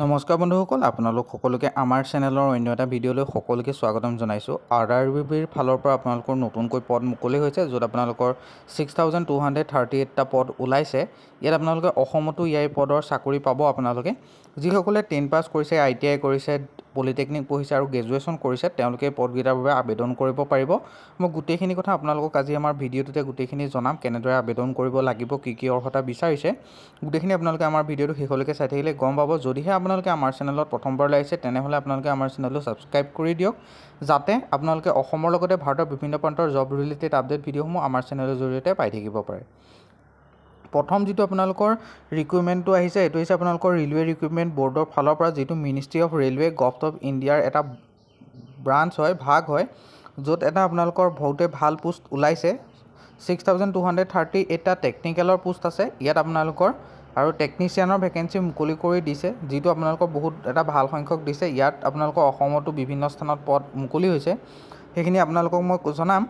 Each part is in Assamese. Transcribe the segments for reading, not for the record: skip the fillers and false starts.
নমস্কাৰ বন্ধুসকল, আপোনালোক সকলোকে আমাৰ চেনেলৰ অন্য এটা ভিডিঅ'লৈ সকলোকে স্বাগতম জনাইছোঁ। RRBৰ ফালৰ পৰা আপোনালোকৰ নতুনকৈ পদ মুকলি হৈছে, য'ত আপোনালোকৰ 6238টা পদ ওলাইছে। ইয়াত আপোনালোকে অসমতো ইয়াৰ পদৰ চাকৰি পাব। আপোনালোকে যিসকলে 10 পাছ কৰিছে, ITI কৰিছে, পলিটেকনিক পঢ়িছে আৰু গ্ৰেজুৱেশ্যন কৰিছে, তেওঁলোকে পদকেইটাৰ বাবে আবেদন কৰিব পাৰিব। মই গোটেইখিনি কথা আপোনালোকক আজি আমাৰ ভিডিঅ'টোতে গোটেইখিনি জনাম, কেনেদৰে আবেদন কৰিব লাগিব, কি অৰ্হতা বিচাৰিছে। গোটেইখিনি আপোনালোকে আমাৰ ভিডিঅ'টো শেষলৈকে চাই থাকিলে গম পাব। যদিহে আপোনালোকে আমাৰ চেনেলত প্ৰথমবাৰলৈ আহিছে, তেনেহ'লে আপোনালোকে আমাৰ চেনেলটো ছাবস্ক্ৰাইব কৰি দিয়ক, যাতে আপোনালোকে অসমৰ লগতে ভাৰতৰ বিভিন্ন প্ৰান্তৰ জব ৰিলেটেড আপডেট ভিডিঅ'সমূহ আমাৰ চেনেলৰ জৰিয়তে পাই থাকিব পাৰে। প্ৰথম যিটো আপোনালোকৰ ৰিক্ৰুইটমেণ্টটো আহিছে, এইটো হৈছে আপোনালোকৰ ৰেলৱে ৰিক্ৰুইটমেণ্ট বৰ্ডৰ ফালৰ পৰা, যিটো ministry of railway government of ইণ্ডিয়াৰ এটা ব্ৰাঞ্চ হয়, ভাগ হয়, য'ত এটা আপোনালোকৰ বহুতে ভাল পোষ্ট ওলাইছে। 6238টা টেকনিকেলৰ পোষ্ট আছে ইয়াত আপোনালোকৰ, আৰু টেকনিচিয়ানৰ ভেকেঞ্চি মুকলি কৰি দিছে, যিটো আপোনালোকৰ বহুত এটা ভাল সংখ্যক দিছে। ইয়াত আপোনালোকৰ অসমতো বিভিন্ন স্থানত পদ মুকলি হৈছে, সেইখিনি আপোনালোকক মই জনাম।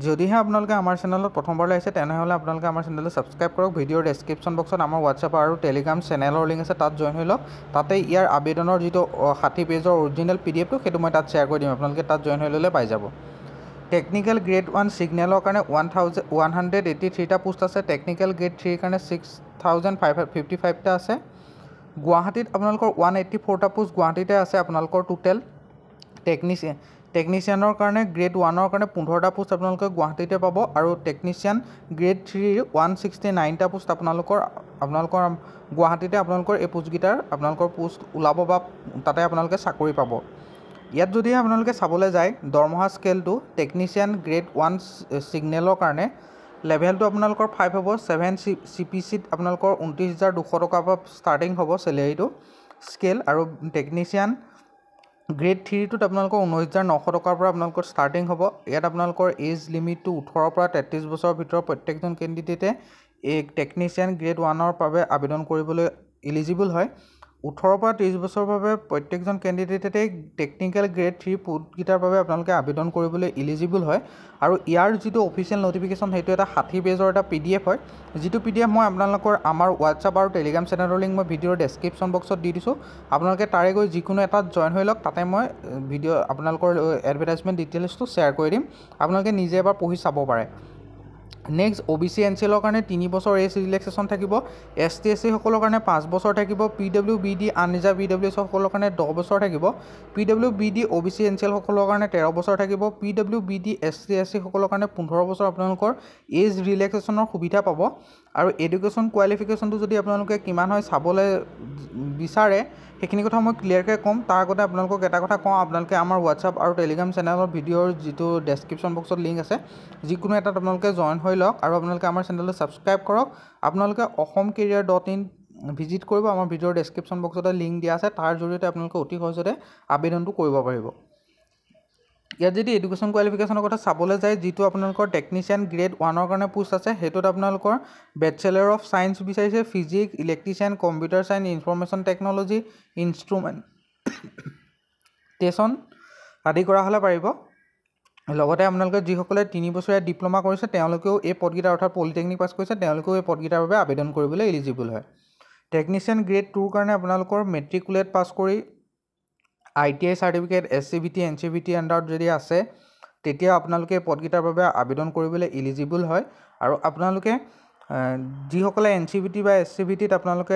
যদিহে আপোনালোকে আমাৰ চেনেলত প্ৰথমবাৰলৈ আহিছে, তেনেহ'লে আপোনালোকে আমাৰ চেনেলটো ছাবস্ক্ৰাইব কৰক। ভিডিঅ'ৰ ডেছক্ৰিপশ্যন বক্সত আমাৰ হোৱাটছআপ আৰু টেলিগ্ৰাম চেনেলৰ লিংক আছে, তাত জইন হৈ লওক। তাতে ইয়াৰ আবেদনৰ যিটো 60 পেজৰ অৰিজিনেল PDF টো, সেইটো মই তাত শ্বেয়াৰ কৰি দিম, আপোনালোকে তাত জইন হৈ ল'লে পাই যাব। টেকনিকেল গ্ৰেড 1 ছিগনেলৰ কাৰণে 1183টা পোষ্ট আছে। টেকনিকেল গ্ৰেড 3ৰ কাৰণে 6555টা আছে। গুৱাহাটীত আপোনালোকৰ 184টা পোষ্ট গুৱাহাটীতে আছে আপোনালোকৰ টোটেল। টেকনিচিয়ানৰ কাৰণে গ্ৰেড 1ৰ কাৰণে 15টা পোষ্ট আপোনালোকে গুৱাহাটীতে পাব, আৰু টেকনিচিয়ান গ্ৰেড 3ৰ 169টা পোষ্ট আপোনালোকৰ গুৱাহাটীতে আপোনালোকৰ এই পোষ্টকেইটাৰ আপোনালোকৰ পোষ্ট ওলাব, বা তাতে আপোনালোকে চাকৰি পাব। ইয়াত যদিহে আপোনালোকে চাবলৈ যায়, দৰমহা স্কেলটো টেকনিচিয়ান গ্ৰেড 1 ছিগনেলৰ কাৰণে লেভেলটো আপোনালোকৰ 5 হ'ব। 7 CPCত আপোনালোকৰ 29,200 টকাৰ পৰা ষ্টাৰ্টিং হ'ব চেলেৰিটো স্কেল, আৰু টেকনিচিয়ান গ্ৰেড 3টোত আপোনালোকৰ 19,900 টকাৰ পৰা আপোনালোকৰ ষ্টাৰ্টিং হ'ব। ইয়াত আপোনালোকৰ এজ লিমিটটো 18ৰ পৰা 33 বছৰৰ ভিতৰত প্ৰত্যেকজন কেণ্ডিডেটে এই টেকনিচিয়ান গ্ৰেড 1ৰ বাবে আবেদন কৰিবলৈ ইলিজিবল হয়। 18ৰ পৰা 30 বছৰৰ বাবে প্ৰত্যেকজন কেণ্ডিডেটে টেকনিকেল গ্ৰেড 3 পদকেইটাৰ বাবে আপোনালোকে আবেদন কৰিবলৈ ইলিজিবল হয়। আৰু ইয়াৰ যিটো অফিচিয়েল ন'টিফিকেশ্যন, সেইটো এটা 60 পেজৰ এটা PDF হয়, যিটো PDF মই আপোনালোকৰ আমাৰ হোৱাটছআপ আৰু টেলিগ্ৰাম চেনেলৰ লিংক মই ভিডিঅ'ৰ ডেছক্ৰিপশ্যন বক্সত দি দিছোঁ। আপোনালোকে তাৰে গৈ যিকোনো এটাত জইন হৈ লওক, তাতে মই আপোনালোকৰ এডভাৰটাইজমেণ্ট ডিটেইলছটো শ্বেয়াৰ কৰি দিম, আপোনালোকে নিজে এবাৰ পঢ়ি চাব পাৰে। নেক্সট, OBC NCLৰ কাৰণে 3 বছৰ এজ ৰিলেক্সেশ্যন থাকিব। ST SC সকলৰ কাৰণে 5 বছৰ থাকিব। PWBD আনৰিজাৰ্ভ EWS সকলৰ কাৰণে 10 বছৰ থাকিব। PWBD OBC NCL সকলৰ কাৰণে 13 বছৰ থাকিব। PWBD SC SC সকলৰ কাৰণে 15 বছৰ আপোনালোকৰ এজ ৰিলেক্সেশ্যনৰ সুবিধা পাব। আৰু এডুকেশ্যন কোৱালিফিকেশ্যনটো যদি আপোনালোকে কিমান হয় চাবলৈ বিচাৰে, সেইখিনি কথা মই ক্লিয়াৰকৈ ক'ম। তাৰ আগতে আপোনালোকক এটা কথা কওঁ, আপোনালোকে আমাৰ হোৱাটছআপ আৰু টেলিগ্ৰাম চেনেলৰ ভিডিঅ'ৰ যিটো ডেছক্ৰিপশ্যন বক্সত লিংক আছে, যিকোনো এটাত আপোনালোকে জইন হৈ লওক, আৰু আপোনালোকে আমাৰ চেনেলটো ছাবস্ক্ৰাইব কৰক। আপোনালোকে অসমকেৰিয়াৰ.in ভিজিট কৰিব, আমাৰ ভিডিঅ'ৰ ডেছক্ৰিপশ্যন বক্সতে লিংক দিয়া আছে, তাৰ জৰিয়তে আপোনালোকে অতি সহজতে আবেদনটো কৰিব পাৰিব। ইয়াত যদি এডুকেশ্যন কোৱালিফিকেশ্যনৰ কথা চাবলৈ যায়, যিটো আপোনালোকৰ টেকনিচিয়ান গ্ৰেড 1ৰ কাৰণে পোষ্ট আছে, সেইটোত আপোনালোকৰ বেচেলৰ অফ চায়েন্স বিচাৰিছে। Physics, electrician, computer science, information technology, instrumentation আদি কৰা হ'লে পাৰিব। লগতে আপোনালোকে যিসকলে 3 বছৰীয়া ডিপ্ল'মা কৰিছে, তেওঁলোকেও এই পদকেইটা, অৰ্থাৎ পলিটেকনিক পাছ কৰিছে, তেওঁলোকেও এই পদকেইটাৰ বাবে আবেদন কৰিবলৈ ইলিজিবল হয়। টেকনিচিয়ান গ্ৰেড 2ৰ কাৰণে আপোনালোকৰ মেট্ৰিকুলেট পাছ কৰি ITI চাৰ্টিফিকেট, SCVT NCVT আণ্ডাৰত যদি আছে, তেতিয়া আপোনালোকে এই পদকেইটাৰ বাবে আবেদন কৰিবলৈ ইলিজিবল হয়। আৰু আপোনালোকে যিসকলে NCVT বা SCVTত আপোনালোকে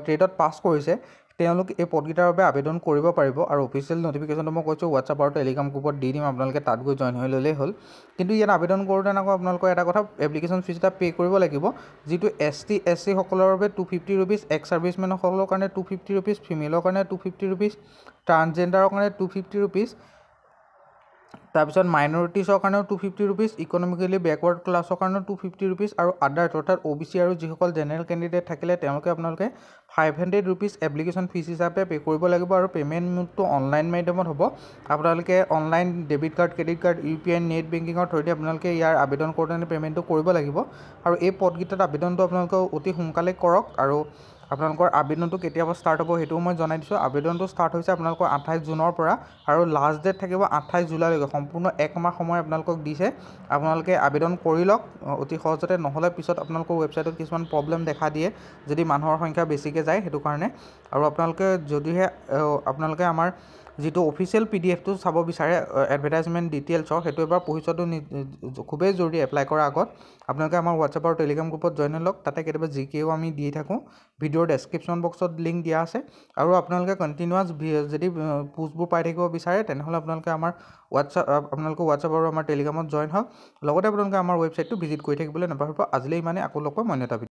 ট্ৰেডত পাছ কৰিছে, তেওঁলোকে এই পদকেইটাৰ বাবে আবেদন কৰিব পাৰিব। আৰু অফিচিয়েল ন'টিফিকেশ্যনটো মই কৈছোঁ হোৱাটছআপ আৰু টেলিগ্ৰাম গ্ৰুপত দি দিম, আপোনালোকে তাত গৈ জইন হৈ ল'লেই হ'ল। কিন্তু ইয়াত আবেদন কৰোঁতে আকৌ আপোনালোকৰ এটা কথা, এপ্লিকেশ্যন ফিজ এটা পে' কৰিব লাগিব, যিটো ST SC সকলৰ বাবে 250 ৰুপিজ, এক্স ছাৰ্ভিচমেনসকলৰ কাৰণে 250 ৰুপিজ, ফিমেলৰ কাৰণে 250 ৰুপিজ, ট্ৰান্সজেণ্ডাৰৰ কাৰণে 250 ৰুপিজ, তাৰপিছত মাইনৰিটিছৰ কাৰণেও 250 ৰুপিজ, ইকনমিকেলি বেকৱাৰ্ড ক্লাছৰ কাৰণেও 250 ৰুপিজ, আৰু আদাৰ্ছ অৰ্থাৎ OBC আৰু যিসকল জেনেৰেল কেণ্ডিডেট থাকিলে আপোনালোকে 500 ৰুপিজ এপ্লিকেশ্যন ফিজ হিচাপে পে' কৰিব লাগিব। আৰু পে'মেণ্ট মোডটো অনলাইন মাধ্যমত হ'ব। আপোনালোকে online debit card, credit card, UPI, net বেংকিঙৰ থ্ৰুদি আপোনালোকে ইয়াৰ আবেদন কৰোঁতে পে'মেণ্টটো কৰিব লাগিব। আৰু এই পদকেইটাত আবেদনটো আপোনালোকে অতি সোনকালে কৰক, আৰু আপোনালোকৰ আবেদনটো কেতিয়াবা ষ্টাৰ্ট হ'ব সেইটোও মই জনাই দিছোঁ। আবেদনটো ষ্টাৰ্ট হৈছে আপোনালোকৰ 28 জুনৰ পৰা আৰু লাষ্ট ডেট থাকিব 28 জুলাইলৈকে। সম্পূৰ্ণ 1 মাহ সময় আপোনালোকক দিছে। আপোনালোকে আবেদন কৰি লওক অতি সহজতে, নহ'লে পিছত আপোনালোকৰ ৱেবছাইটত কিছুমান প্ৰব্লেম দেখা দিয়ে যদি মানুহৰ সংখ্যা বেছিকৈ যায় সেইটো কাৰণে। আৰু আপোনালোকে যদিহে আপোনালোকে আমাৰ যিটো অফিচিয়েল PDF-টো চাব বিচাৰে এডভাৰটাইজমেণ্ট ডিটেইলছৰ, সেইটো এবাৰ পঢ়ি চোৱাটো খুবেই জৰুৰী। এপ্লাই কৰাৰ আগত আপোনালোকে আমাৰ হোৱাটছআপ আৰু টেলিগ্ৰাম গ্ৰুপত জইন হৈ লওক। তাতে কেতিয়াবা জিকেও আমি দি থাকোঁ। ভিডিঅ'ৰ ডেছক্ৰিপশ্যন বক্সত লিংক দিয়া আছে। আৰু আপোনালোকে কণ্টিনিউৱাছ যদি পোষ্টবোৰ পাই থাকিব বিচাৰে তেনেহ'লে আপোনালোকে আমাৰ হোৱাটছআপ আৰু আমাৰ টেলিগ্ৰামত জইন হওক। লগতে আপোনালোকে আমাৰ ৱেবছাইটটো ভিজিট কৰি থাকিবলৈ নাপাহৰিব। আজিলৈ ইমানে, আকৌ লগ পাম অন্য এটা ভিডিঅ'।